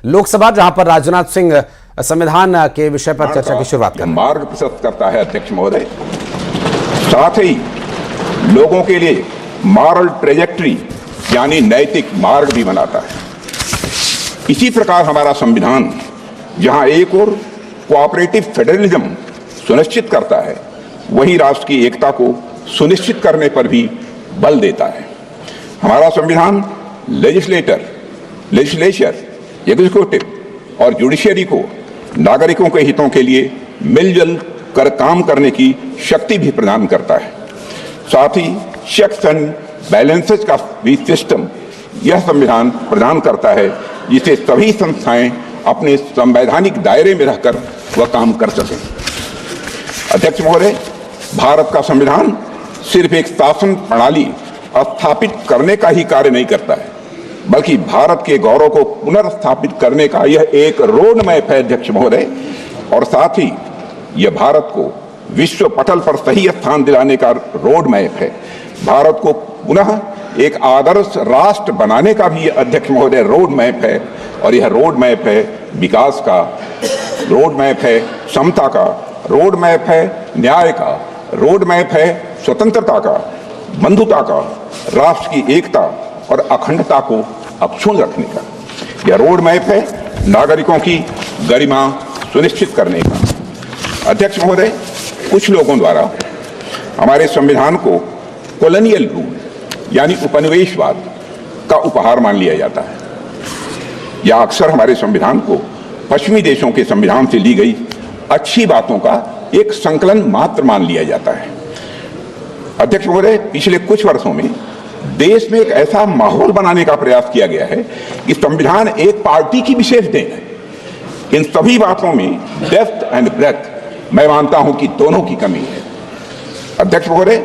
लोकसभा, जहां पर राजनाथ सिंह संविधान के विषय पर चर्चा की शुरुआत कर मार्ग प्रशस्त करता है अध्यक्ष महोदय, साथ ही लोगों के लिए मॉरल ट्रेजेक्ट्री यानी नैतिक मार्ग भी बनाता है। इसी प्रकार हमारा संविधान जहां एक और कोऑपरेटिव फेडरलिज्म सुनिश्चित करता है, वहीं राष्ट्र की एकता को सुनिश्चित करने पर भी बल देता है। हमारा संविधान लेजिस्लेचर, एग्जीक्यूटिव और जुडिशरी को नागरिकों के हितों के लिए मिलजुल कर काम करने की शक्ति भी प्रदान करता है। साथ ही चेक्स एंड बैलेंसेस का भी सिस्टम यह संविधान प्रदान करता है, जिसे सभी संस्थाएं अपने संवैधानिक दायरे में रहकर वह काम कर सकें। अध्यक्ष महोदय, भारत का संविधान सिर्फ एक शासन प्रणाली स्थापित करने का ही कार्य नहीं करता है, बल्कि भारत के गौरव को पुनर्स्थापित करने का यह एक रोड मैप है अध्यक्ष महोदय, और साथ ही यह भारत को विश्व पटल पर सही स्थान दिलाने का रोड मैप है। भारत को पुनः एक आदर्श राष्ट्र बनाने का भी अध्यक्ष महोदय रोड मैप है, और यह रोड मैप है विकास का, रोड मैप है समता का, रोड मैप है न्याय का, रोड मैप है स्वतंत्रता का, बंधुता का, राष्ट्र की एकता और अखंडता को अक्षुण्ण रखने का। यह रोड मैप है नागरिकों की गरिमा सुनिश्चित करने का। अध्यक्ष महोदय, कुछ लोगों द्वारा हमारे संविधान को कॉलोनियल रूल यानी उपनिवेशवाद का उपहार मान लिया जाता है, या अक्सर हमारे संविधान को पश्चिमी देशों के संविधान से ली गई अच्छी बातों का एक संकलन मात्र मान लिया जाता है। अध्यक्ष महोदय, पिछले कुछ वर्षों में देश में एक ऐसा माहौल बनाने का प्रयास किया गया है कि संविधान एक पार्टी की विशेष देन है। इन सभी बातों में डेप्थ एंड ब्रेथ मैं मानता हूं कि दोनों की कमी है। अध्यक्ष महोदय,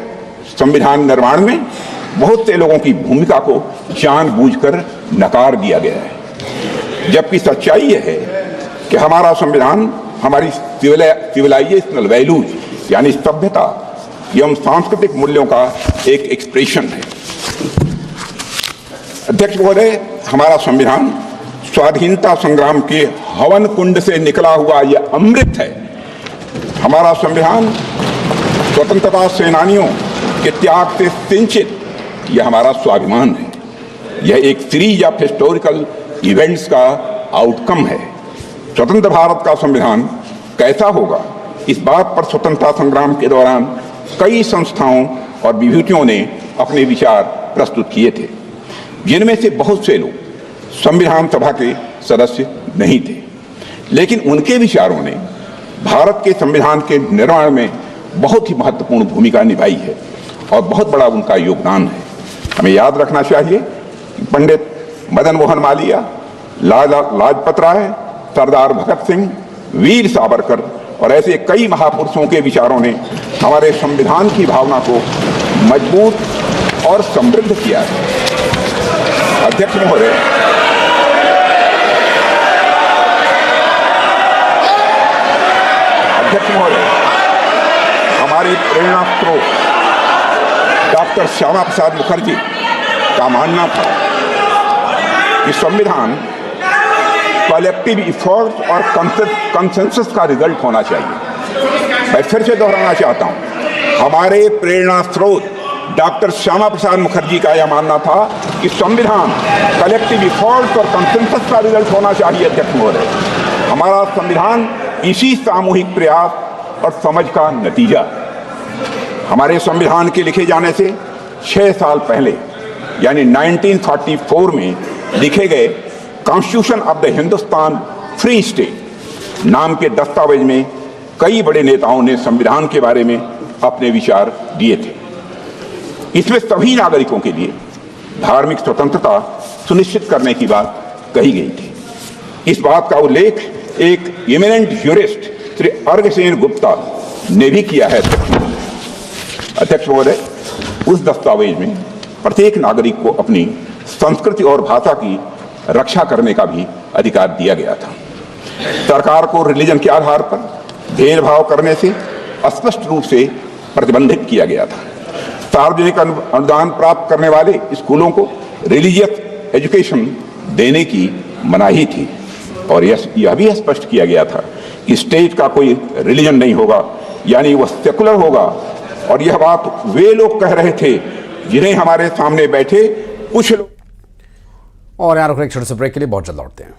संविधान निर्माण में बहुत से लोगों की भूमिका को जानबूझकर नकार दिया गया है, जबकि सच्चाई यह है कि हमारा संविधान हमारी सिविलाइजेशनल वैल्यूज यानी सभ्यता एवं सांस्कृतिक मूल्यों का एक एक्सप्रेशन है। अध्यक्ष महोदय, हमारा संविधान स्वाधीनता संग्राम के हवन कुंड से निकला हुआ यह अमृत है। हमारा संविधान स्वतंत्रता सेनानियों के त्याग से सिंचित यह हमारा स्वाभिमान है। यह एक सीरीज ऑफ हिस्टोरिकल इवेंट्स का आउटकम है। स्वतंत्र भारत का संविधान कैसा होगा, इस बात पर स्वतंत्रता संग्राम के दौरान कई संस्थाओं और विभूतियों ने अपने विचार प्रस्तुत किए थे, जिनमें से बहुत से लोग संविधान सभा के सदस्य नहीं थे, लेकिन उनके विचारों ने भारत के संविधान के निर्माण में बहुत ही महत्वपूर्ण भूमिका निभाई है और बहुत बड़ा उनका योगदान है। हमें याद रखना चाहिए कि पंडित मदन मोहन मालवीय, लाला लाजपत राय, सरदार भगत सिंह, वीर सावरकर और ऐसे कई महापुरुषों के विचारों ने हमारे संविधान की भावना को मजबूत और समृद्ध किया है। अध्यक्ष महोदय, हमारे प्रेरणा स्रोत डॉक्टर श्यामा प्रसाद मुखर्जी का मानना था कि संविधान कलेक्टिव इफर्ट्स और कंसेंसस का रिजल्ट होना चाहिए। मैं फिर से दोहराना चाहता हूं, हमारे प्रेरणा स्रोत डॉक्टर श्यामा प्रसाद मुखर्जी का यह मानना था कि संविधान कलेक्टिव इफर्ट्स और कंसेंसस का रिजल्ट होना चाहिए। अध्यक्ष महोदय, हमारा संविधान इसी सामूहिक प्रयास और समझ का नतीजा। हमारे संविधान के लिखे जाने से 6 साल पहले यानी 1944 में लिखे गए constitution of the Hindustan free state नाम के दस्तावेज में कई बड़े नेताओं ने संविधान के बारे में अपने विचार दिए थे। इसमें सभी नागरिकों के लिए धार्मिक स्वतंत्रता सुनिश्चित करने की बात कही गई थी। इस बात का उल्लेख एक इमिनेंट ज्यूरिस्ट श्री अर्घसेन गुप्ता ने भी किया है। अध्यक्ष महोदय, उस दस्तावेज में प्रत्येक नागरिक को अपनी संस्कृति और भाषा की रक्षा करने का भी अधिकार दिया गया था। सरकार को रिलीजन के आधार पर भेदभाव करने से स्पष्ट रूप से प्रतिबंधित किया गया था। सार्वजनिक अनुदान प्राप्त करने वाले स्कूलों को रिलीजियस एजुकेशन देने की मनाही थी और यह भी स्पष्ट किया गया था कि स्टेट का कोई रिलीजन नहीं होगा, यानी वह सेकुलर होगा। और यह बात वे लोग कह रहे थे जिन्हें हमारे सामने बैठे कुछ लोग। और यार एक छोटे से ब्रेक के लिए बहुत जल्द लौटते हैं।